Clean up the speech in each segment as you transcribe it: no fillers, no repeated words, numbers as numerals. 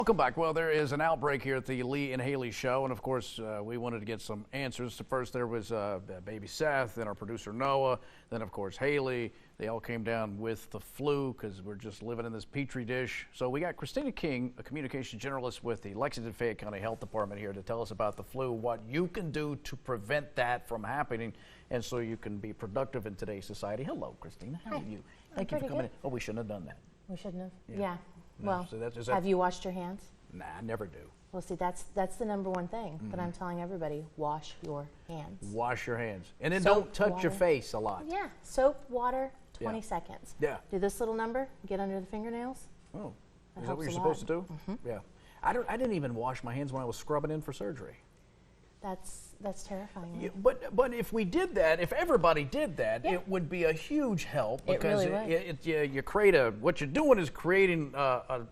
Welcome back. Well, there is an outbreak here at the Lee and Hayley Show, and of course, we wanted to get some answers. So first, there was baby Seth, then our producer Noah, then of course Haley. They all came down with the flu because we're just living in this petri dish. So we got Christina King, a communication generalist with the Lexington-Fayette County Health Department, here to tell us about the flu, what you can do to prevent that from happening, and so you can be productive in today's society. Hello, Christina. How are you? Thank you for coming in. Oh, we shouldn't have done that. We shouldn't have. Yeah. No, well, so have you washed your hands? Nah, I never do. Well, see, that's the number one thing that I'm telling everybody: wash your hands. Wash your hands, and then Soap, don't touch water. your face a lot. Yeah, soap, water, 20 seconds. Yeah. Do this little number. Get under the fingernails. Oh, That is that what you're helps supposed to do? Yeah. I didn't even wash my hands when I was scrubbing in for surgery. That's terrifying. Yeah, but if we did that, if everybody did that, it would be a huge help, because It really would. you create what you're doing is creating a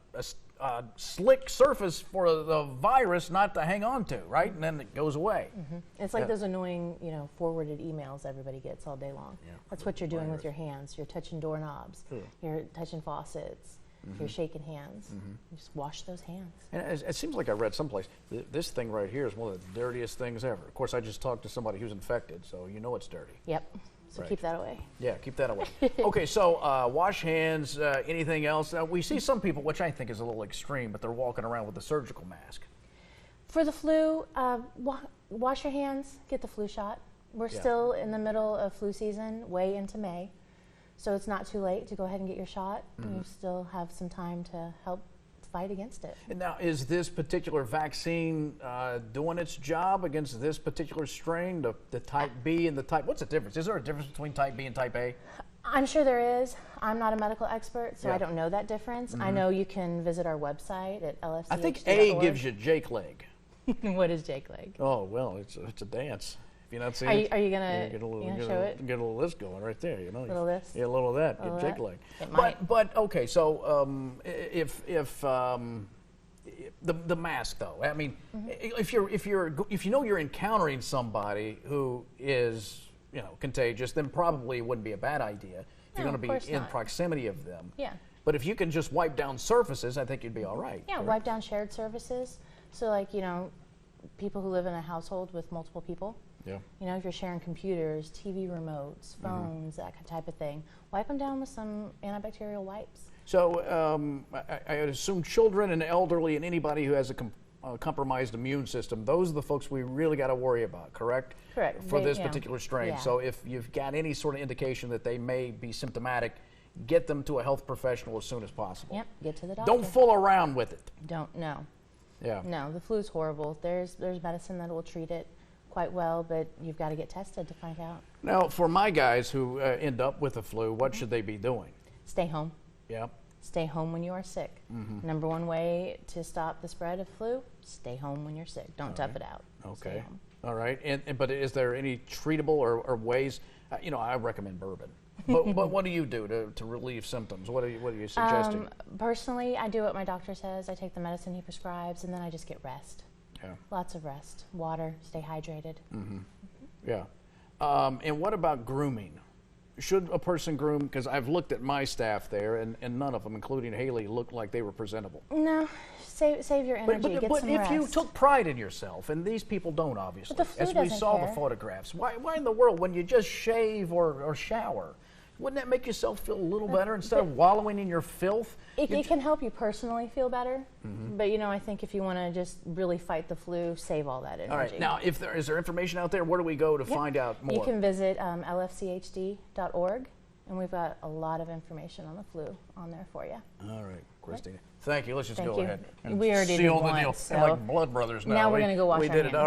slick surface for the virus not to hang on to, right? And then it goes away. It's like those annoying, forwarded emails everybody gets all day long. Yeah. That's what you're doing with your hands. You're touching doorknobs. You're touching faucets. You're shaking hands. You just wash those hands. And it seems like I read someplace, this thing right here is one of the dirtiest things ever. Of course, I just talked to somebody who's infected, so you know it's dirty. Yep. So keep that away. Yeah, keep that away. Okay, so wash hands, anything else? We see some people, which I think is a little extreme, but they're walking around with a surgical mask. For the flu, wash your hands, get the flu shot. We're still in the middle of flu season, way into May. So it's not too late to go ahead and get your shot. You still have some time to help fight against it. And now, is this particular vaccine doing its job against this particular strain, the type B and the type? What's the difference? Is there a difference between type B and type A? I'm sure there is. I'm not a medical expert, so I don't know that difference. I know you can visit our website at lfchd.org. I think A gives you Jake leg. What is Jake leg? Oh, well, it's a dance. If you're not seeing Are you gonna show it? Get a little of this going right there, you know. Little this? Yeah, a little of that. Get Jake leg. It might. But okay, so if the mask though, I mean, if you know you're encountering somebody who is contagious, then probably it wouldn't be a bad idea if you're going to be in proximity of them. Yeah. But if you can just wipe down surfaces, I think you'd be all right. Yeah, wipe down shared surfaces. So like people who live in a household with multiple people. Yeah. If you're sharing computers, TV remotes, phones, that type of thing, wipe them down with some antibacterial wipes. So I would assume children and elderly and anybody who has a compromised immune system, those are the folks we really got to worry about, correct? Correct. For this particular strain. Yeah. So if you've got any sort of indication that they may be symptomatic, get them to a health professional as soon as possible. Yep, get to the doctor. Don't fool around with it. No. Yeah. No, the flu's horrible. There's medicine that will treat it quite well, but you've got to get tested to find out. Now, for my guys who end up with the flu, what should they be doing? Stay home. Yeah. Stay home when you are sick. Number one way to stop the spread of flu, stay home when you're sick. Don't tough it out. Okay. Stay home. All right. But is there any treatable or ways? I recommend bourbon. But what do you do to relieve symptoms? What are you suggesting? Personally, I do what my doctor says. I take the medicine he prescribes, and then I just get rest. Yeah. Lots of rest, water, stay hydrated. Yeah. And what about grooming? Should a person groom? Because I've looked at my staff there, and none of them, including Haley, looked like they were presentable. No, save your energy. Get some if rest. you took pride in yourself, and these people don't, obviously, But the flu as we doesn't saw care. the photographs, why in the world, when you just shave or shower, wouldn't that make yourself feel a little better instead of wallowing in your filth? It can help you personally feel better, but I think if you want to just really fight the flu, save all that energy. All right. Now, is there information out there? Where do we go to find out more? You can visit lfchd.org, and we've got a lot of information on the flu on there for you. All right, Christina. Thank you. Let's just Thank go you. ahead and We already did seal the deal. once, We're so like blood brothers now. now we're going to go wash we our did hands. It.